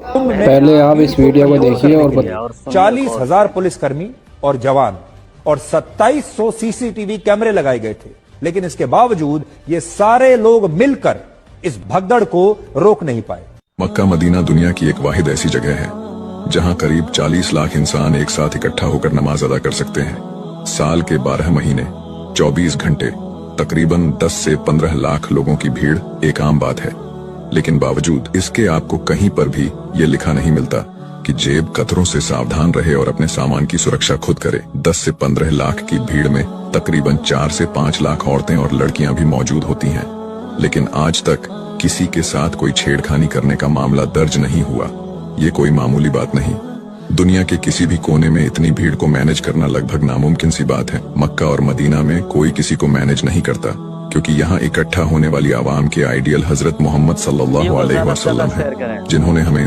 پہلے آپ اس ویڈیو کو دیکھیے اور 40,000 پولیس کرمی اور جوان اور 2700 سی سی ٹی وی کیمرے لگائے گئے تھے، لیکن اس کے باوجود یہ سارے لوگ مل کر اس بھگدڑ کو روک نہیں پائے۔ مکہ مدینہ دنیا کی ایک واحد ایسی جگہ ہے جہاں قریب 40 لاکھ انسان ایک ساتھ اکٹھا ہو کر نماز ادا کر سکتے ہیں۔ سال کے 12 مہینے 24 گھنٹے تقریباً 10 سے 15 لاکھ لوگوں کی بھیڑ ایک عام بات ہے، لیکن باوجود اس کے آپ کو کہیں پر بھی یہ لکھا نہیں ملتا کہ جیب قطروں سے ساودھان رہے اور اپنے سامان کی سرکشا خود کرے۔ 10 سے 15 لاکھ کی بھیڑ میں تقریباً 4 سے 5 لاکھ عورتیں اور لڑکیاں بھی موجود ہوتی ہیں، لیکن آج تک کسی کے ساتھ کوئی چھیڑ خانی کرنے کا معاملہ درج نہیں ہوا۔ یہ کوئی معمولی بات نہیں، دنیا کے کسی بھی کونے میں اتنی بھیڑ کو مینج کرنا لگ بھگ ناممکن سی بات ہے۔ مکہ اور مدینہ میں کوئی کسی کو مینج نہیں کرتا، کیونکہ یہاں اکٹھا ہونے والی عوام کے آئیڈیل حضرت محمد صلی اللہ علیہ وسلم ہیں، جنہوں نے ہمیں